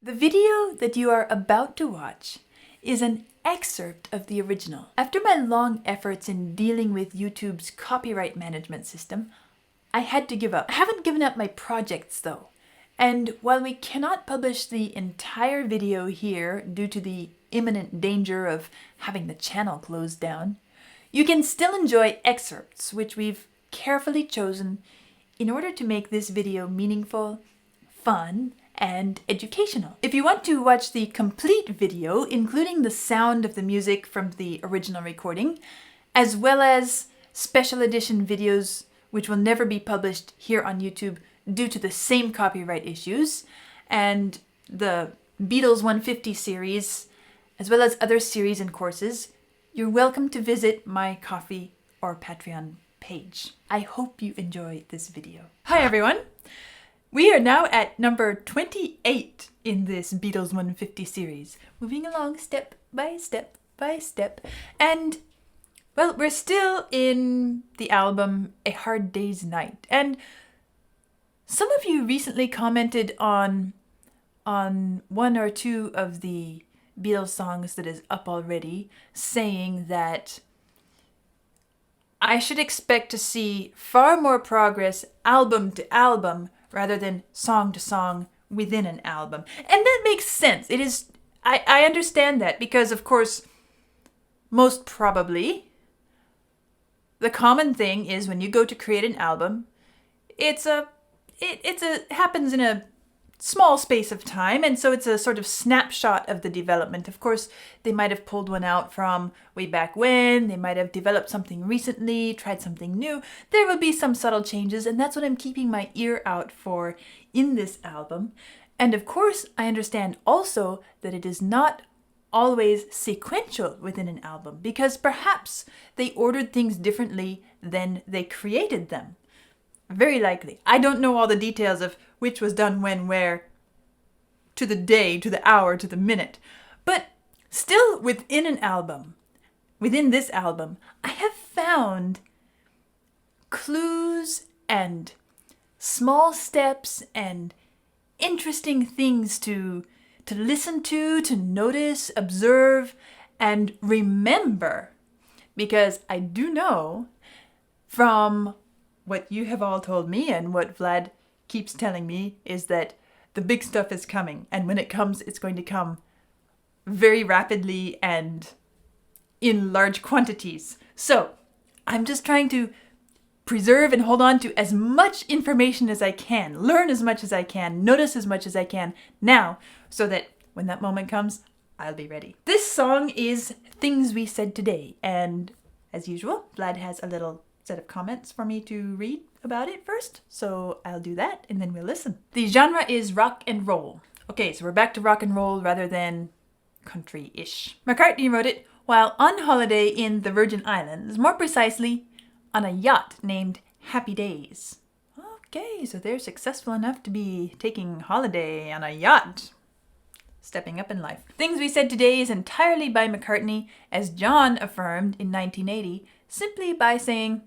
The video that you are about to watch is an excerpt of the original. After my long efforts in dealing with YouTube's copyright management system, I had to give up. I haven't given up my projects though. And while we cannot publish the entire video here due to the imminent danger of having the channel closed down, you can still enjoy excerpts which we've carefully chosen in order to make this video meaningful, fun, and educational. If you want to watch the complete video, including the sound of the music from the original recording, as well as special edition videos which will never be published here on YouTube due to the same copyright issues, and the Beatles 150 series, as well as other series and courses, you're welcome to visit my Ko-fi or Patreon page. I hope you enjoy this video. Hi everyone! We are now at number 28 in this Beatles 150 series, moving along step by step by step, and well, we're still in the album A Hard Day's Night, and some of you recently commented on one or two of the Beatles songs that is up already, saying that I should expect to see far more progress album to album rather than song to song within an album. And that makes sense. It is, I understand that because, of course, most probably, the common thing is when you go to create an album, it happens in a small space of time, and so it's a sort of snapshot of the development. Of course, they might have pulled one out from way back when, they might have developed something recently, tried something new. There will be some subtle changes, and that's what I'm keeping my ear out for in this album. And of course, I understand also that it is not always sequential within an album, because perhaps they ordered things differently than they created them. Very likely. I don't know all the details of which was done when, where, to the day, to the hour, to the minute. But still within an album, within this album, I have found clues and small steps and interesting things to listen to notice, observe, and remember. Because I do know from what you have all told me and what Vlad keeps telling me is that the big stuff is coming. And when it comes, it's going to come very rapidly and in large quantities. So I'm just trying to preserve and hold on to as much information as I can, learn as much as I can, notice as much as I can now, so that when that moment comes, I'll be ready. This song is Things We Said Today. And as usual, Vlad has a little set of comments for me to read about it first, so I'll do that and then we'll listen. The genre is rock and roll. Okay, so we're back to rock and roll rather than country-ish. McCartney wrote it while on holiday in the Virgin Islands, more precisely on a yacht named Happy Days. Okay, so they're successful enough to be taking holiday on a yacht. Stepping up in life. Things We Said Today is entirely by McCartney, as John affirmed in 1980, simply by saying,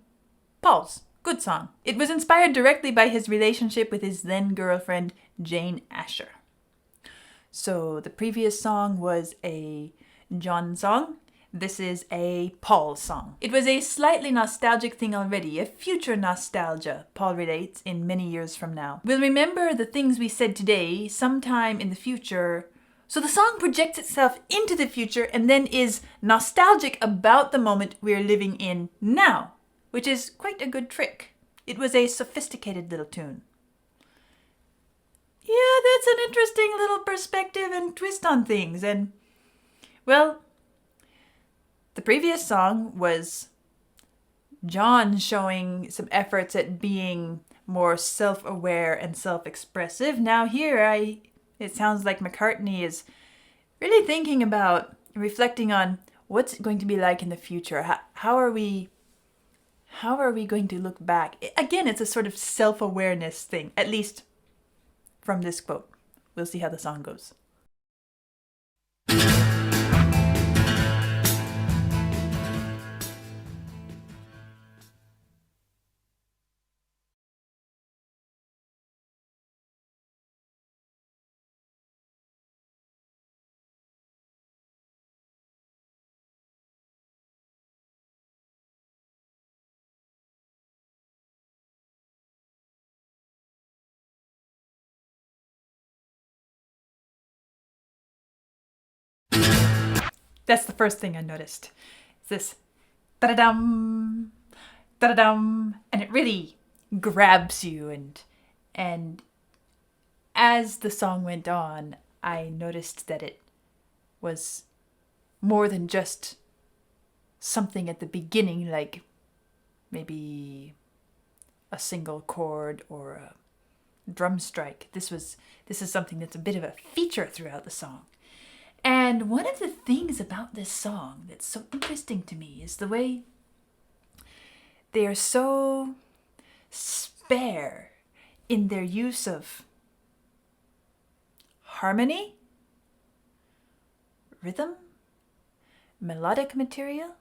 Paul's, good song. It was inspired directly by his relationship with his then girlfriend, Jane Asher. So the previous song was a John song. This is a Paul song. It was a slightly nostalgic thing already, a future nostalgia, Paul relates, in many years from now. We'll remember the things we said today sometime in the future. So the song projects itself into the future and then is nostalgic about the moment we're living in now, which is quite a good trick. It was a sophisticated little tune. Yeah, that's an interesting little perspective and twist on things. And, well, the previous song was John showing some efforts at being more self-aware and self-expressive. Now here, it sounds like McCartney is really thinking about, reflecting on what's it going to be like in the future. How are we going to look back? Again, it's a sort of self-awareness thing, at least from this quote. We'll see how the song goes. That's the first thing I noticed. It's this da-da-dum, da-da-dum, and it really grabs you. And as the song went on, I noticed that it was more than just something at the beginning, like maybe a single chord or a drum strike. This is something that's a bit of a feature throughout the song. And one of the things about this song that's so interesting to me is the way they are so spare in their use of harmony, rhythm, melodic material.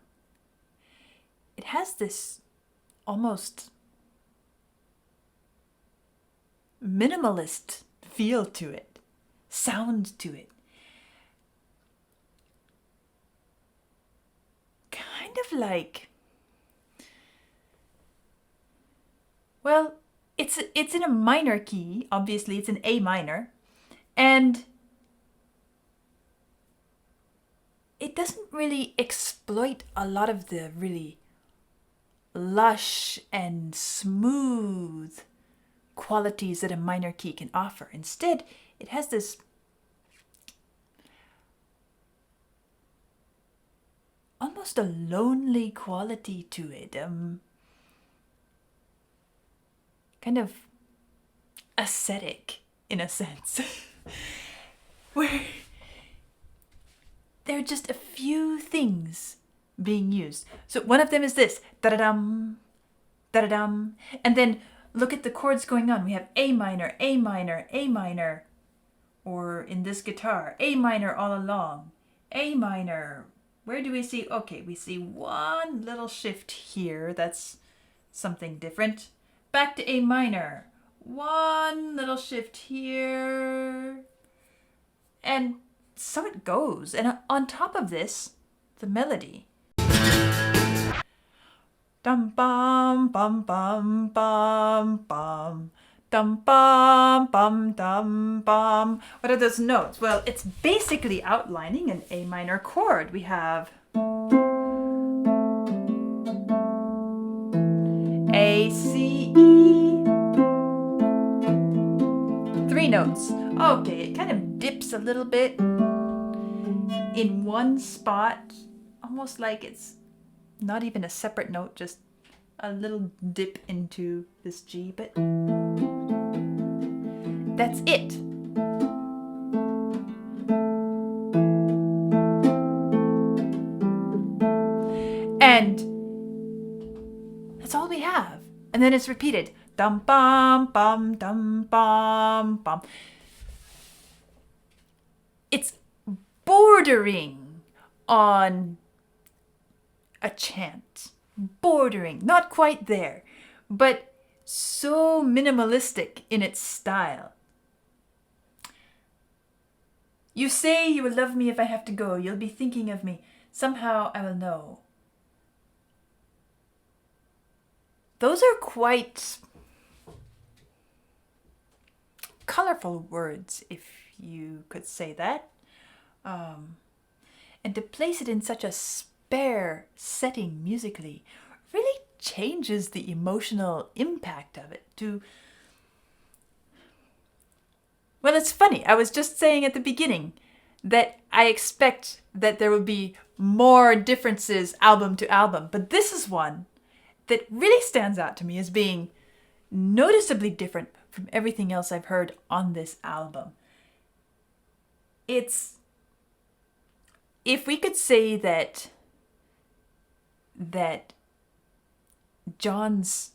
It has this almost minimalist feel to it, sound to it. Kind of like, well, it's in a minor key. Obviously, it's an A minor, and it doesn't really exploit a lot of the really lush and smooth qualities that a minor key can offer. Instead, it has this almost a lonely quality to it, kind of ascetic in a sense, where there are just a few things being used. So one of them is this, da-da-dum, da-da-dum, and then look at the chords going on. We have A minor, A minor, A minor, or in this guitar, A minor all along, A minor. Where do we see? Okay, we see one little shift here. That's something different. Back to A minor. One little shift here. And so it goes. And on top of this, the melody. Dum bum bum bum bum bum. Dum bum bum dum bum. What are those notes? Well, it's basically outlining an A minor chord. We have A, C, E. 3 notes. Okay, it kind of dips a little bit in one spot, almost like it's not even a separate note, just a little dip into this G, but that's it. And that's all we have. And then it's repeated. Dum bum bum dum bum bum. It's bordering on a chant. Bordering, not quite there, but so minimalistic in its style. You say you will love me if I have to go. You'll be thinking of me. Somehow I will know. Those are quite colorful words, if you could say that. And to place it in such a spare setting musically really changes the emotional impact of it. Well, it's funny. I was just saying at the beginning that I expect that there will be more differences album to album, but this is one that really stands out to me as being noticeably different from everything else I've heard on this album. It's, if we could say that John's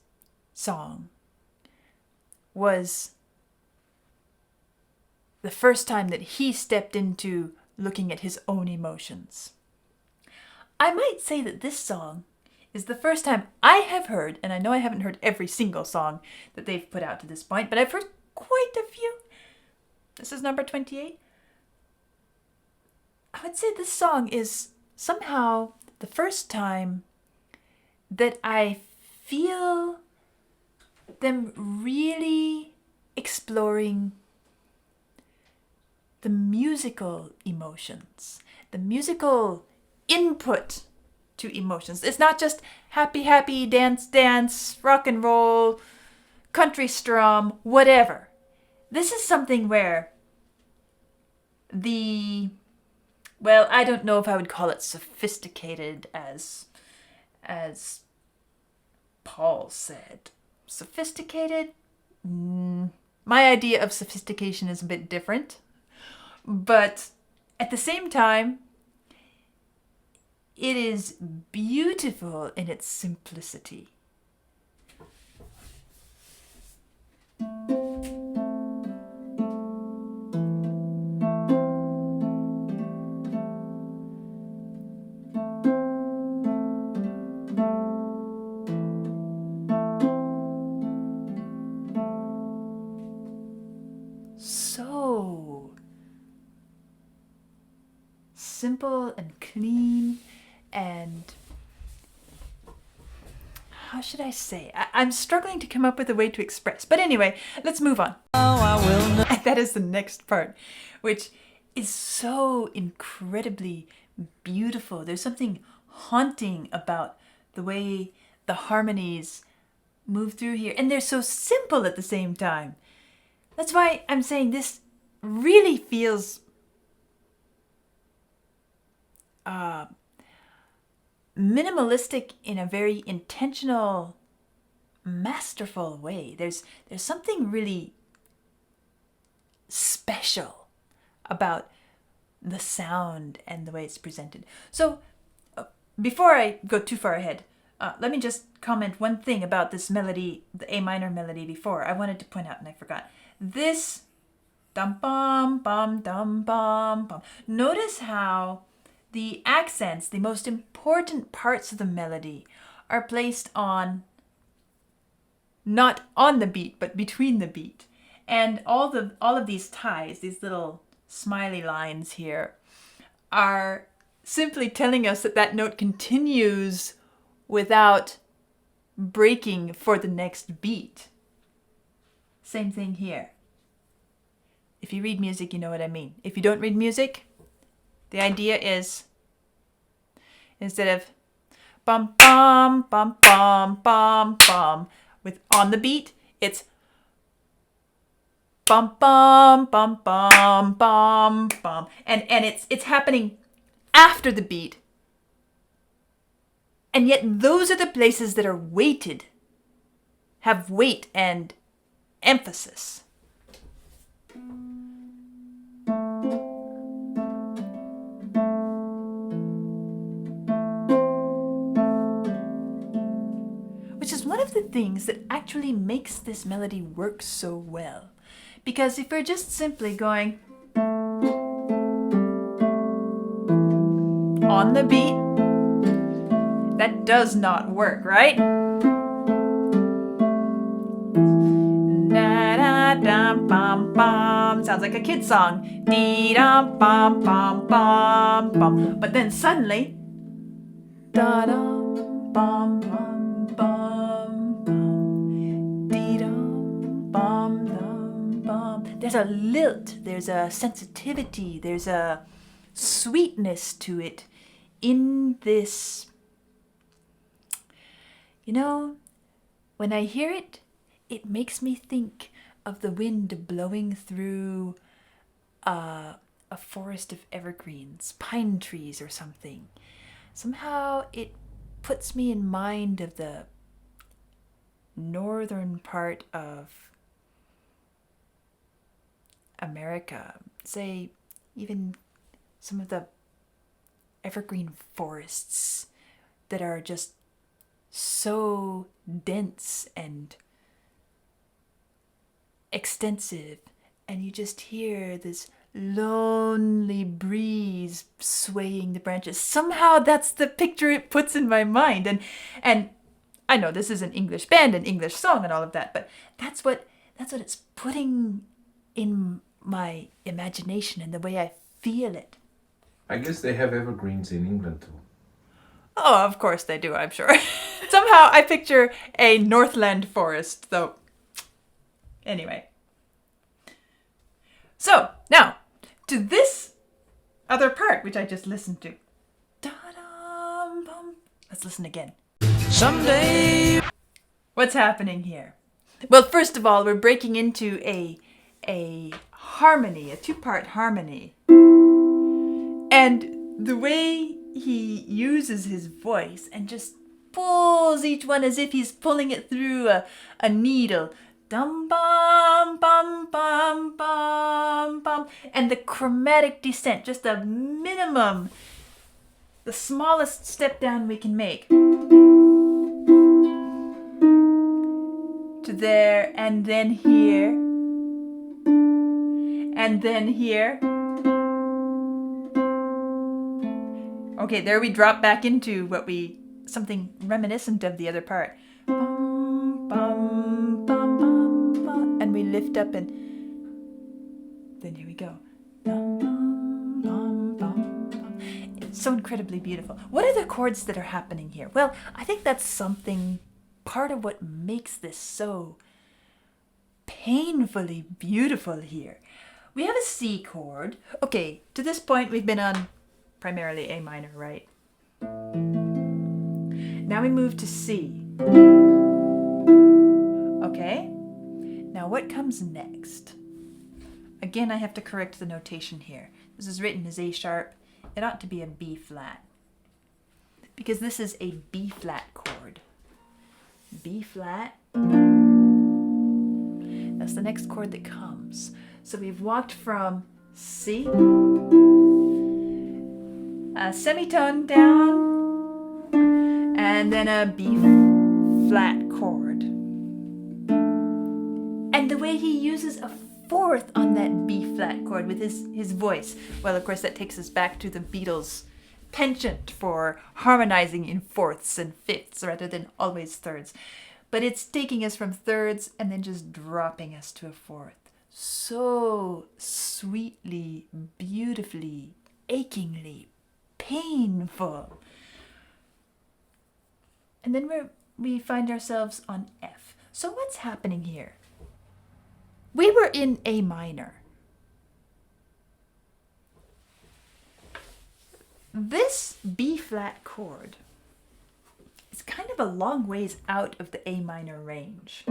song was the first time that he stepped into looking at his own emotions, I might say that this song is the first time I have heard, and I know I haven't heard every single song that they've put out to this point, but I've heard quite a few. This is number 28. I would say this song is somehow the first time that I feel them really exploring the musical emotions, the musical input to emotions. It's not just happy, happy, dance, dance, rock and roll, country strum, whatever. This is something where I don't know if I would call it sophisticated as Paul said. Sophisticated? My idea of sophistication is a bit different. But at the same time, it is beautiful in its simplicity. So simple and clean, and how should I say? I'm struggling to come up with a way to express. But anyway, let's move on. That is the next part, which is so incredibly beautiful. There's something haunting about the way the harmonies move through here. And they're so simple at the same time. That's why I'm saying this really feels minimalistic in a very intentional, masterful way. There's something really special about the sound and the way it's presented. So before I go too far ahead, let me just comment one thing about this melody, the A minor melody before. I wanted to point out and I forgot. This dum bum bum dum bum bum. Notice how the accents, the most important parts of the melody, are placed on, not on the beat, but between the beat. And all of these ties, these little smiley lines here, are simply telling us that that note continues without breaking for the next beat. Same thing here. If you read music, you know what I mean. If you don't read music, the idea is, instead of bum bum bum bum bum bum with on the beat, it's bum bum bum bum bum bum, and it's happening after the beat. And yet those are the places that are weighted, have weight and emphasis. Which is one of the things that actually makes this melody work so well. Because if we're just simply going on the beat, that does not work, right? Da-da-dum, bum, bum. Sounds like a kid's song. Dee-dum, bum, bum, bum, bum. But then suddenly, da-dum, bum, bum, bum, bum. Dee-dum, bum, dum, bum. There's a lilt, there's a sensitivity, there's a sweetness to it in this. You know, when I hear it, it makes me think of the wind blowing through a forest of evergreens, pine trees or something. Somehow it puts me in mind of the northern part of America. Say, even some of the evergreen forests that are just so dense and extensive, and you just hear this lonely breeze swaying the branches. Somehow that's the picture it puts in my mind. And I know this is an English band, an English song and all of that, but that's what it's putting in my imagination and the way I feel it. I guess they have evergreens in England too. Oh, of course they do, I'm sure. Somehow I picture a Northland forest, though. Anyway. So, now, to this other part, which I just listened to. Da, da, Let's listen again. Someday. What's happening here? Well, first of all, we're breaking into a harmony, a two-part harmony. And the way he uses his voice and just pulls each one as if he's pulling it through a needle. Dum bum bum bum bum bum. And the chromatic descent, just a minimum, the smallest step down we can make. To there, and then here, and then here. Okay, there we drop back into something reminiscent of the other part. Bum, bum, bum, bum, bum. And we lift up and then here we go. Bum, bum, bum, bum, bum. It's so incredibly beautiful. What are the chords that are happening here? Well, I think that's something, part of what makes this so painfully beautiful here. We have a C chord. Okay, to this point we've been on primarily A minor, right? Now we move to C. Okay, now what comes next? Again, I have to correct the notation here. This is written as A sharp. It ought to be a B flat, because this is a B flat chord. B flat. That's the next chord that comes. So we've walked from C, a semitone down, and then a B flat chord. And the way he uses a fourth on that B flat chord with his voice. Well, of course, that takes us back to the Beatles' penchant for harmonizing in fourths and fifths rather than always thirds. But it's taking us from thirds and then just dropping us to a fourth. So sweetly, beautifully, achingly painful. And then we find ourselves on F. So what's happening here? We were in A minor. This B flat chord is kind of a long ways out of the A minor range,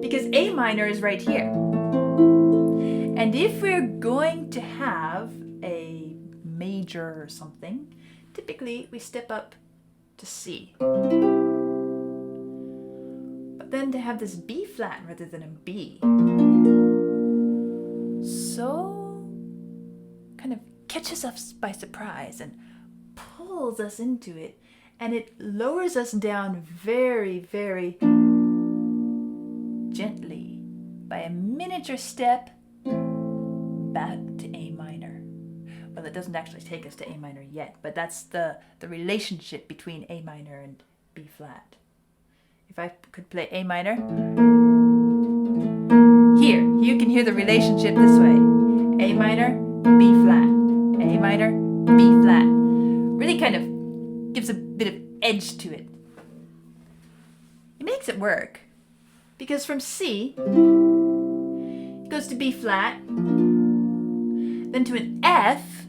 because A minor is right here. And if we're going to have a major or something, typically we step up to C. But then to have this B flat rather than a B, so kind of catches us by surprise and pulls us into it, and it lowers us down very, very gently by a miniature step back to A minor. Well, it doesn't actually take us to A minor yet, but that's the relationship between A minor and B flat. If I could play A minor, here, you can hear the relationship this way. A minor, B flat. A minor, B flat. Really kind of gives a bit of edge to it. It makes it work, because from C, it goes to B flat, then to an F,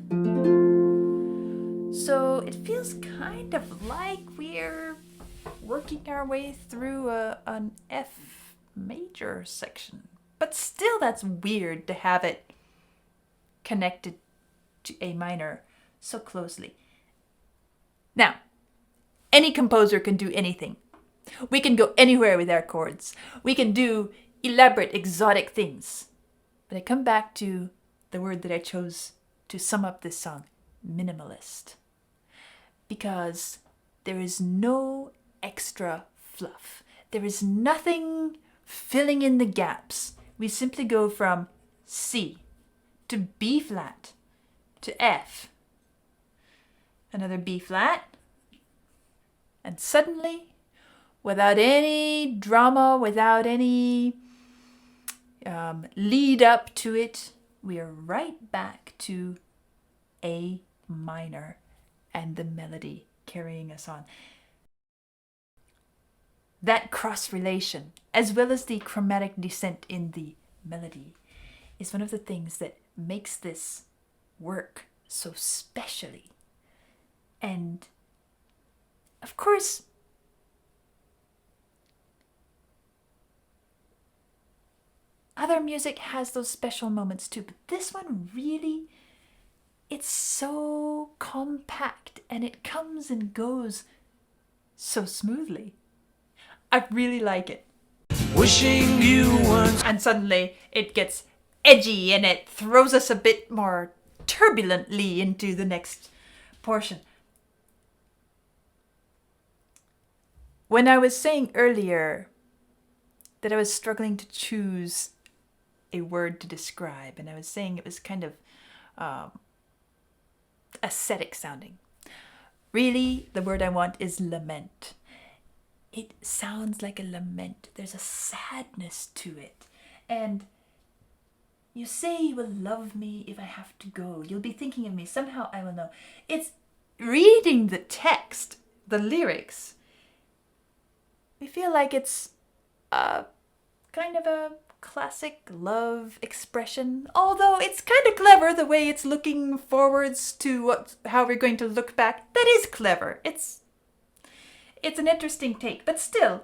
so it feels kind of like we're working our way through an F major section. But still, that's weird to have it connected to A minor so closely. Now, any composer can do anything. We can go anywhere with our chords. We can do elaborate, exotic things. But I come back to the word that I chose to sum up this song, minimalist. Because there is no extra fluff. There is nothing filling in the gaps. We simply go from C to B flat to F, another B flat, and suddenly, without any drama, without any lead up to it, we are right back to A minor and the melody carrying us on. That cross relation, as well as the chromatic descent in the melody, is one of the things that makes this work so specially. And of course, other music has those special moments too, but this one really, it's so compact and it comes and goes so smoothly. I really like it. Wishing you weren't. And suddenly it gets edgy and it throws us a bit more turbulently into the next portion. When I was saying earlier that I was struggling to choose a word to describe, and I was saying it was kind of ascetic sounding. Really, the word I want is lament. It sounds like a lament. There's a sadness to it. And you say you will love me if I have to go. You'll be thinking of me. Somehow I will know. It's reading the text, the lyrics. We feel like it's kind of a classic love expression, although it's kind of clever the way it's looking forwards to how we're going to look back. That is clever. It's an interesting take, but still,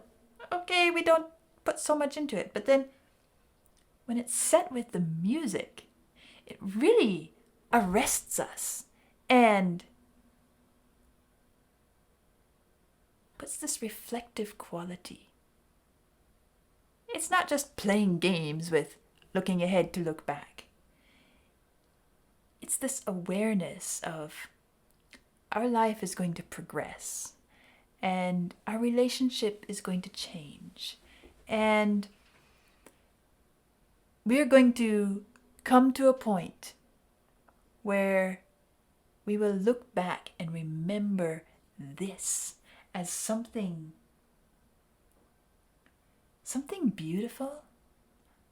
okay, we don't put so much into it. But then when it's set with the music, it really arrests us and puts this reflective quality. It's not just playing games with looking ahead to look back. It's this awareness of our life is going to progress and our relationship is going to change. And we're going to come to a point where we will look back and remember this as something beautiful,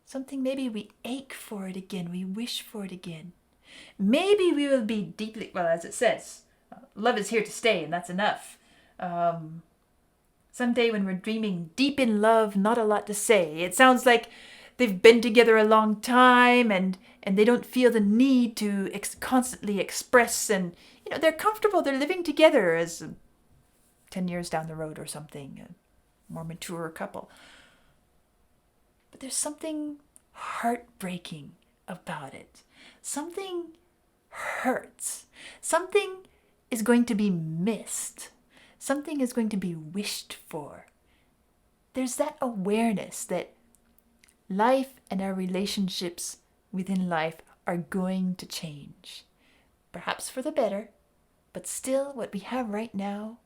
something maybe we ache for it again, we wish for it again. Maybe we will be deeply, well, as it says, love is here to stay and that's enough. Someday when we're dreaming deep in love, not a lot to say. It sounds like they've been together a long time and they don't feel the need to constantly express, and they're comfortable, they're living together as 10 years down the road or something, a more mature couple. But there's something heartbreaking about it. Something hurts. Something is going to be missed. Something is going to be wished for. There's that awareness that life and our relationships within life are going to change. Perhaps for the better, but still what we have right now,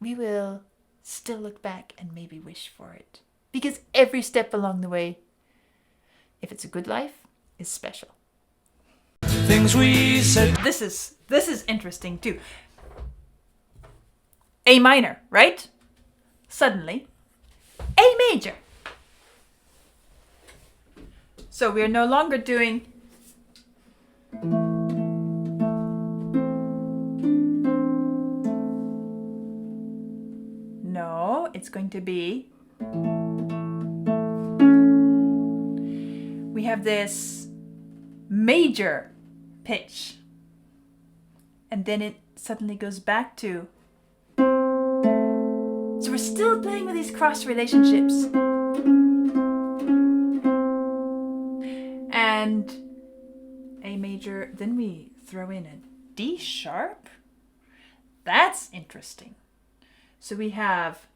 we will still look back and maybe wish for it. Because every step along the way, if it's a good life, is special. Things we said. This is interesting too. A minor, right? Suddenly, A major. So we're no longer doing no, it's going to be, we have this major pitch, and then it suddenly goes back to, so we're still playing with these cross relationships. And A major, then we throw in a D sharp. That's interesting. So we have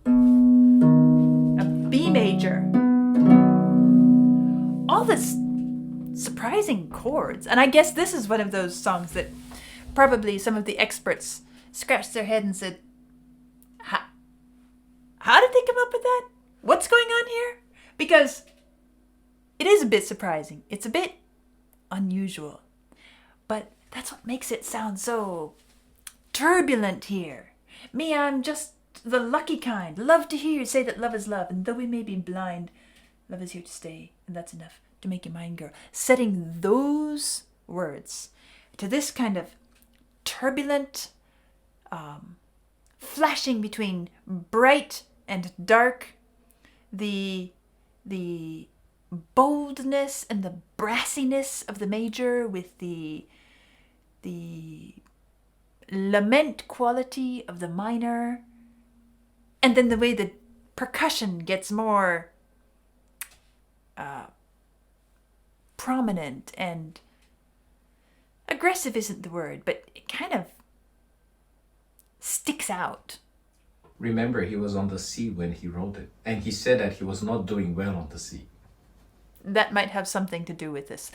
a B major. All this surprising chords. And I guess this is one of those songs that probably some of the experts scratched their head and said, how did they come up with that? What's going on here? Because it is a bit surprising. It's a bit unusual. But that's what makes it sound so turbulent here. Me, I'm just the lucky kind. Love to hear you say that love is love. And though we may be blind, love is here to stay. And that's enough to make you mine, girl. Setting those words to this kind of turbulent, flashing between bright and dark, the boldness and the brassiness of the major with the lament quality of the minor, and then the way the percussion gets more prominent and aggressive isn't the word, but it kind of sticks out. Remember, he was on the sea when he wrote it, and he said that he was not doing well on the sea. That might have something to do with this.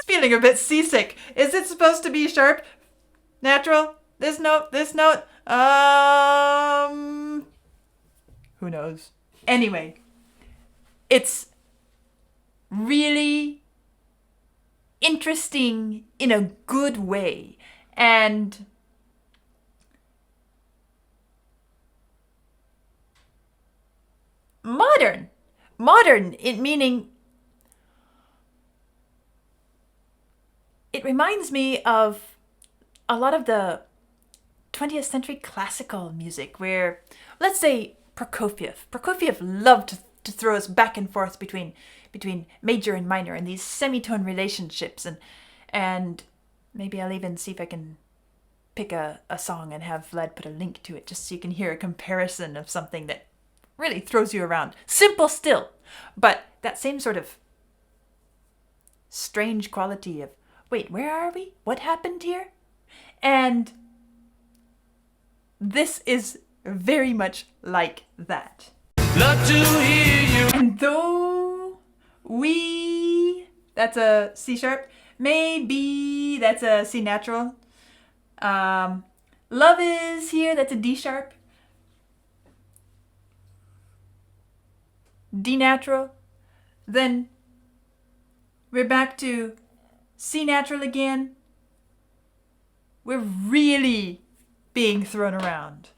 Feeling a bit seasick. Is it supposed to be sharp? Natural? This note? This note? Who knows? Anyway, it's really interesting in a good way. And modern. Modern, meaning it reminds me of a lot of the 20th century classical music where, let's say, Prokofiev loved to throw us back and forth between major and minor and these semitone relationships, and maybe I'll even see if I can pick a song and have Vlad put a link to it just so you can hear a comparison of something that really throws you around. Simple still, but that same sort of strange quality of, wait, where are we? What happened here? And this is very much like that. Love to hear you. And though that's a C sharp, maybe that's a C natural. Love is here, that's a D sharp. D natural. Then we're back to C natural again. We're really being thrown around.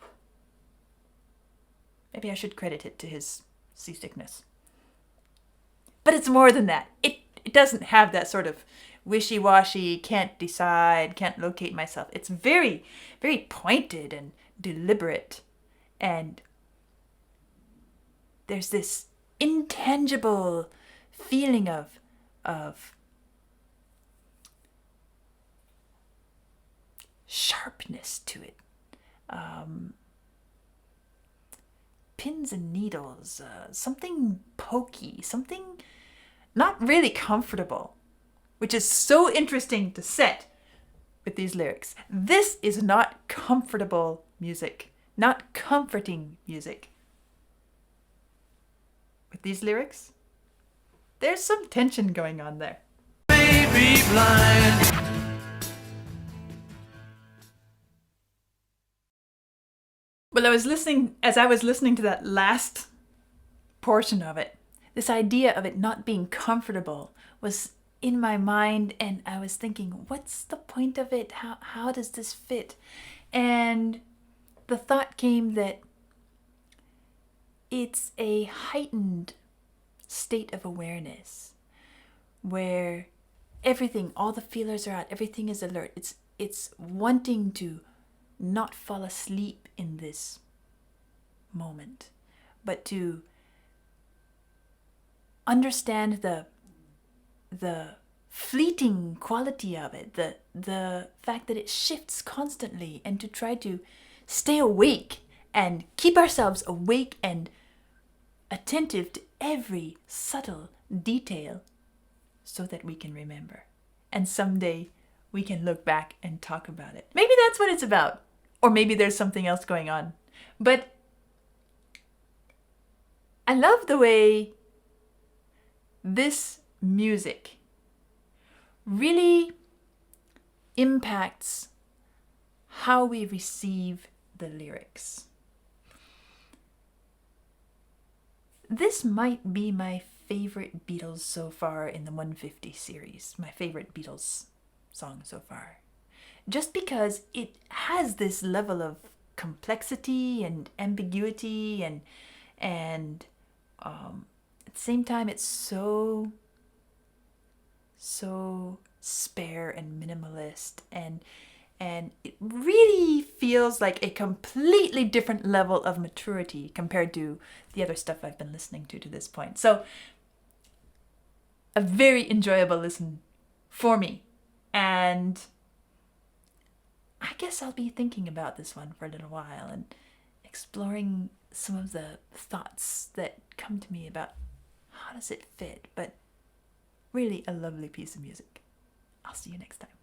Maybe I should credit it to his seasickness. But it's more than that. It doesn't have that sort of wishy-washy, can't decide, can't locate myself. It's very, very pointed and deliberate. And there's this intangible feeling of sharpness to it. Pins and needles, something pokey, something not really comfortable, which is so interesting to set with these lyrics. This is not comfortable music, not comforting music. With these lyrics, there's some tension going on there. Baby blind. Well, as I was listening to that last portion of it, this idea of it not being comfortable was in my mind, and I was thinking, what's the point of it? How does this fit? And the thought came that it's a heightened state of awareness where everything, all the feelers are out, everything is alert. It's wanting to not fall asleep in this moment, but to understand the fleeting quality of it, the fact that it shifts constantly, and to try to stay awake and keep ourselves awake and attentive to every subtle detail so that we can remember. And someday we can look back and talk about it. Maybe that's what it's about. Or maybe there's something else going on. But I love the way this music really impacts how we receive the lyrics. This might be my favorite Beatles so far in the 150 series, my favorite Beatles song so far. Just because it has this level of complexity and ambiguity and at the same time it's so spare and minimalist, and it really feels like a completely different level of maturity compared to the other stuff I've been listening to this point. So a very enjoyable listen for me, and I guess I'll be thinking about this one for a little while and exploring some of the thoughts that come to me about how does it fit, but really a lovely piece of music. I'll see you next time.